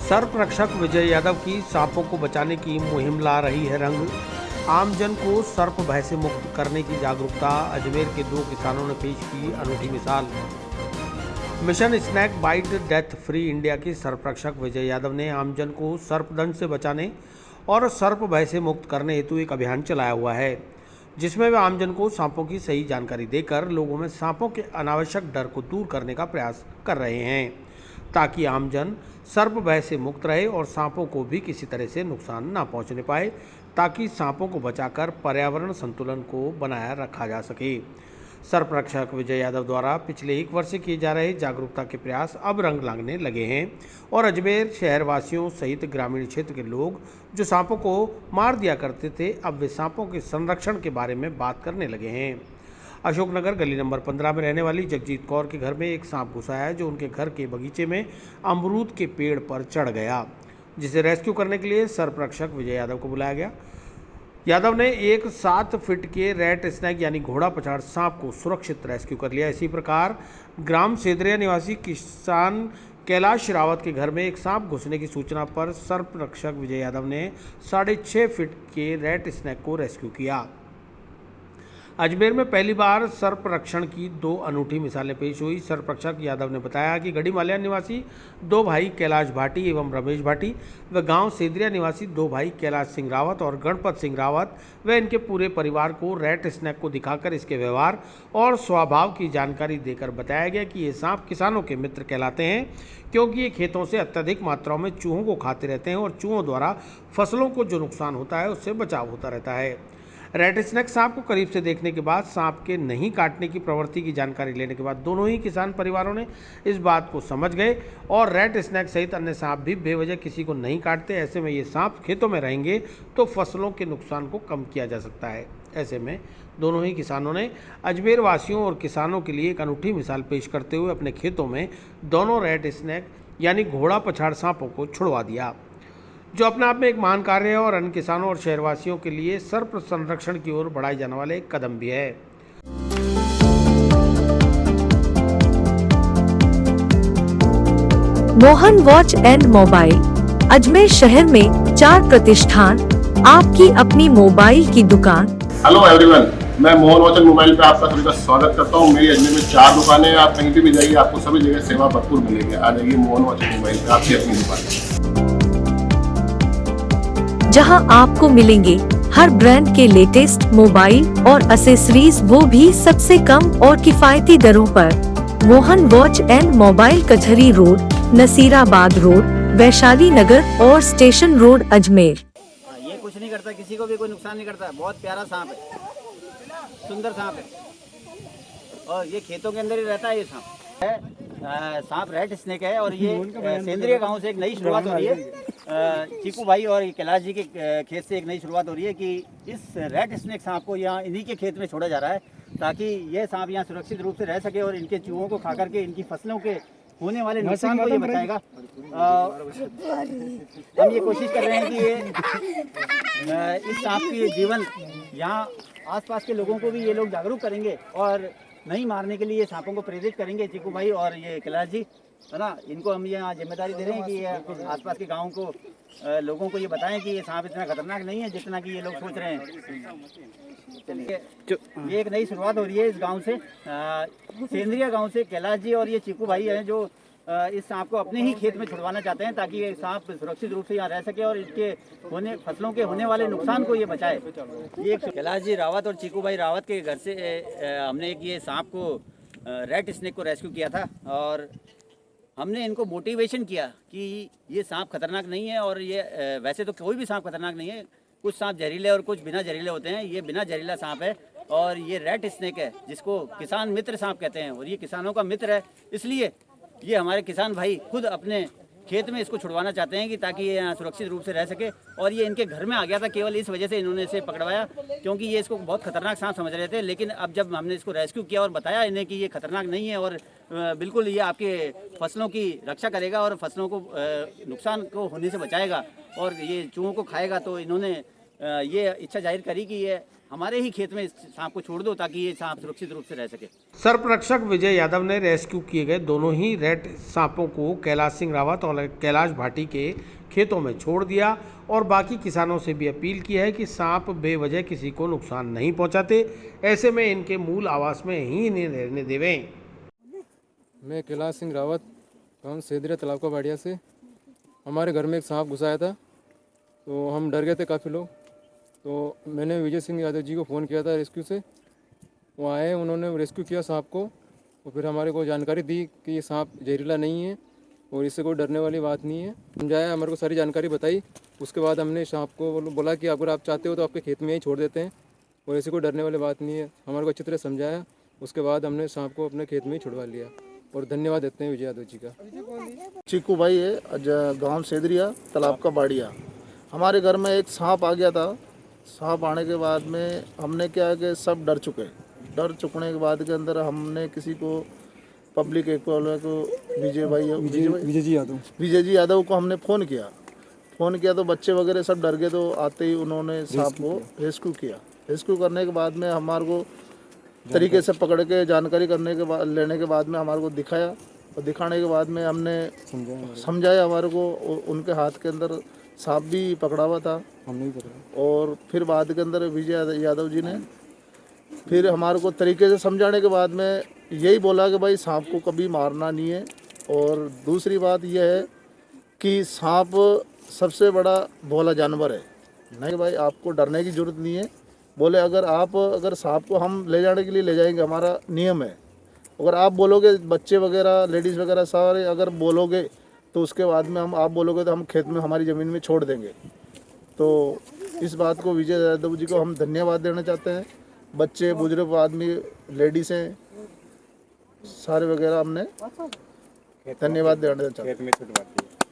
सर्प रक्षक विजय यादव की सांपों को बचाने की मुहिम ला रही है रंग। आमजन को सर्प भय से मुक्त करने की जागरूकता। अजमेर के 2 किसानों ने पेश की अनूठी मिसाल। Mission snake bite death free India के सर्प रक्षक विजय यादव ने आमजन को सर्पदंश से बचाने और सर्प भय से मुक्त करने हेतु एक अभियान चलाया हुआ है, जिसमें वे आमजन को सांपों की सही जानकारी देकर लोगों में सांपों के अनावश्यक डर को दूर करने का प्रयास कर रहे हैं, ताकि आमजन सर्प भय से मुक्त रहे और सांपों को भी किसी तरह से नुकसान ना पहुंचने पाए, ताकि सांपों को बचाकर पर्यावरण संतुलन को बनाया रखा जा सके। सर्प रक्षक विजय यादव द्वारा पिछले 1 वर्ष से किए जा रहे जागरूकता के प्रयास अब रंग लाने लगे हैं और अजमेर शहरवासियों सहित ग्रामीण क्षेत्र के लोग जो सांपों को मार दिया करते थे, अब वे सांपों के संरक्षण के बारे में बात करने लगे हैं। अशोकनगर गली नंबर 15 में रहने वाली जगजीत कौर के घर में एक सांप घुसा है, जो उनके घर के बगीचे में अमरूद के पेड़ पर चढ़ गया, जिसे रेस्क्यू करने के लिए सर्प रक्षक विजय यादव को बुलाया गया। यादव ने एक 7 फीट के रेट स्नैक यानी घोड़ा पछाड़ सांप को सुरक्षित रेस्क्यू कर लिया। इसी प्रकार ग्राम सेदरिया निवासी किसान कैलाश रावत के घर में एक सांप घुसने की सूचना पर सर्प रक्षक विजय यादव ने 6.5 फीट के रेट स्नैक को रेस्क्यू किया। अजमेर में पहली बार सर्प रक्षण की 2 अनूठी मिसालें पेश हुई। सर्प रक्षक यादव ने बताया कि गढ़ी माल्या निवासी 2 भाई कैलाश भाटी एवं रमेश भाटी व गांव सेदरिया निवासी 2 भाई कैलाश सिंह रावत और गणपत सिंह रावत व इनके पूरे परिवार को रेट स्नैक को दिखाकर इसके व्यवहार और स्वभाव की जानकारी देकर बताया गया कि ये सांप किसानों के मित्र कहलाते हैं, क्योंकि ये खेतों से अत्यधिक मात्राओं में चूहों को खाते रहते हैं और चूहों द्वारा फसलों को जो नुकसान होता है उससे बचाव होता रहता है। रेट स्नैक सांप को करीब से देखने के बाद सांप के नहीं काटने की प्रवृत्ति की जानकारी लेने के बाद दोनों ही किसान परिवारों ने इस बात को समझ गए और रेट स्नैक सहित अन्य सांप भी बेवजह किसी को नहीं काटते। ऐसे में ये सांप खेतों में रहेंगे तो फसलों के नुकसान को कम किया जा सकता है। ऐसे में दोनों ही किसानों ने अजमेर वासियों और किसानों के लिए एक अनूठी मिसाल पेश करते हुए अपने खेतों में दोनों रेट स्नैक यानी घोड़ा पछाड़ सांपों को छुड़वा दिया, जो अपने आप में एक महान कार्य है और अन्य किसानों और शहरवासियों के लिए सर्प संरक्षण की ओर बढ़ाए जाने वाले एक कदम भी है। Mohan watch and mobile Ajmer शहर में 4 प्रतिष्ठान, आपकी अपनी मोबाइल की दुकान। हेलो एवरीवन, मैं मोहन वॉच एंड मोबाइल पे आपका सभी का स्वागत करता हूँ। मेरी अजमेर में 4 दुकानें हैं। आप कहीं भी जाइए, आपको सभी जगह सेवा भरपूर मिलेगी। आ जाइए मोहन वॉच एंड मोबाइल पे, आपकी अपनी दुकान, जहां आपको मिलेंगे हर ब्रांड के लेटेस्ट मोबाइल और एक्सेसरीज, वो भी सबसे कम और किफायती दरों पर। मोहन वॉच एंड मोबाइल कचहरी रोड, नसीराबाद रोड, वैशाली नगर और स्टेशन रोड, अजमेर। ये कुछ नहीं करता, किसी को भी कोई नुकसान नहीं करता। बहुत प्यारा सांप है, सुंदर सांप है और ये खेतों के अंदर ही रहता है। ये सांप है, सांप रेड स्नेक है और ये सेंद्रिय गांव से एक नई शुरुआत हो रही है। चीकू भाई और कैलाश जी के खेत से एक नई शुरुआत हो रही है कि इस रेड स्नेक सांप को यहाँ इन्हीं के खेत में छोड़ा जा रहा है, ताकि ये सांप यहाँ सुरक्षित रूप से रह सके और इनके चूहों को खा करके इनकी फसलों के होने वाले नुकसान को ये बचाएगा। हम ये कोशिश कर रहे हैं कि ये इस सांप की जीवन यहाँ आसपास के लोगों को भी ये लोग जागरूक करेंगे और नहीं मारने के लिए ये सांपों को प्रेरित करेंगे। चीकू भाई और ये कैलाश जी, है ना, इनको हम ये जिम्मेदारी दे रहे हैं कि ये आसपास के गाँव को लोगों को ये बताएं कि ये सांप इतना खतरनाक नहीं है जितना कि ये लोग सोच रहे हैं। चलिए, ये एक नई शुरुआत हो रही है इस गांव से, सेंद्रिया गांव से। कैलाश जी और ये चीकू भाई हैं जो इस सांप को अपने ही खेत में छुड़वाना चाहते हैं, ताकि ये सांप सुरक्षित रूप से यहाँ रह सके और इसके फसलों के होने वाले नुकसान को ये बचाए। ये कैलाश जी रावत और चीकू भाई रावत के घर से हमने एक ये सांप को रेड स्नेक को रेस्क्यू किया था और हमने इनको मोटिवेशन किया कि ये सांप खतरनाक नहीं है। और ये वैसे तो कोई भी सांप खतरनाक नहीं है, कुछ सांप जहरीले और कुछ बिना जहरीले होते हैं। ये बिना जहरीला सांप है और ये रेड स्नेक है, जिसको किसान मित्र सांप कहते हैं और ये किसानों का मित्र है। इसलिए ये हमारे किसान भाई खुद अपने खेत में इसको छुड़वाना चाहते हैं कि ताकि ये यहाँ सुरक्षित रूप से रह सके। और ये इनके घर में आ गया था केवल इस वजह से इन्होंने इसे पकड़वाया, क्योंकि ये इसको बहुत खतरनाक सांप समझ रहे थे। लेकिन अब जब हमने इसको रेस्क्यू किया और बताया इन्हें कि ये खतरनाक नहीं है और बिल्कुल ये आपके फसलों की रक्षा करेगा और फसलों को नुकसान को होने से बचाएगा और ये चूहों को खाएगा, तो इन्होंने ये इच्छा जाहिर करी कि ये हमारे ही खेत में इस सांप को छोड़ दो ताकि ये सांप सुरक्षित रूप से रह सके। सर्परक्षक विजय यादव ने रेस्क्यू किए गए दोनों ही रेड सांपों को कैलाश सिंह रावत और कैलाश भाटी के खेतों में छोड़ दिया और बाकी किसानों से भी अपील की है कि सांप बेवजह किसी को नुकसान नहीं पहुंचाते, ऐसे में इनके मूल आवास में ही इन्हें रहने देवें। मैं कैलाश सिंह रावत, गाँव सेदरिया तालाब का बाड़िया से। हमारे घर में एक सांप घुस आया था तो हम डर गए थे काफ़ी लोग। तो मैंने विजय सिंह यादव जी को फ़ोन किया था रेस्क्यू से। वो आए, उन्होंने रेस्क्यू किया सांप को और फिर हमारे को जानकारी दी कि ये सांप जहरीला नहीं है और इससे कोई डरने वाली बात नहीं है। समझाया, हमारे को सारी जानकारी बताई। उसके बाद हमने सांप को बोला कि अगर आप चाहते हो तो आपके खेत में ही छोड़ देते हैं और ऐसी कोई डरने वाली बात नहीं है। हमारे को अच्छी तरह समझाया। उसके बाद हमने सांप को अपने खेत में ही छुड़वा लिया और धन्यवाद देते हैं विजय यादव जी का। चीकू भाई है, गांव सेदरिया तालाब का बाड़िया। हमारे घर में एक सांप आ गया था। सांप आने के बाद में हमने क्या है कि सब डर चुकने के बाद के अंदर हमने किसी को पब्लिक एक को विजय जी यादव को हमने फ़ोन किया तो बच्चे वगैरह सब डर गए। तो आते ही उन्होंने सांप को रेस्क्यू किया। रेस्क्यू करने के बाद में हमारे को तरीके से पकड़ के जानकारी करने के बाद लेने के बाद में हमारे को दिखाया और दिखाने के बाद में हमने समझाया। हमारे को उनके हाथ के अंदर सांप भी पकड़ा हुआ था, हमने भी पकड़ा। और फिर बाद के अंदर विजय यादव जी ने फिर हमारे को तरीके से समझाने के बाद में यही बोला कि भाई सांप को कभी मारना नहीं है। और दूसरी बात यह है कि सांप सबसे बड़ा भोला जानवर है, नहीं भाई आपको डरने की ज़रूरत नहीं है। बोले अगर सांप को हम ले जाने के लिए ले जाएंगे, हमारा नियम है। अगर आप बोलोगे, बच्चे वगैरह लेडीज़ वगैरह सारे अगर बोलोगे तो उसके बाद में आप बोलोगे तो हम खेत में हमारी ज़मीन में छोड़ देंगे। तो इस बात को विजय यादव जी को हम धन्यवाद देना चाहते हैं। बच्चे, बुजुर्ग आदमी, लेडीज़ हैं, सारे वगैरह हमने धन्यवाद देना चाहते हैं।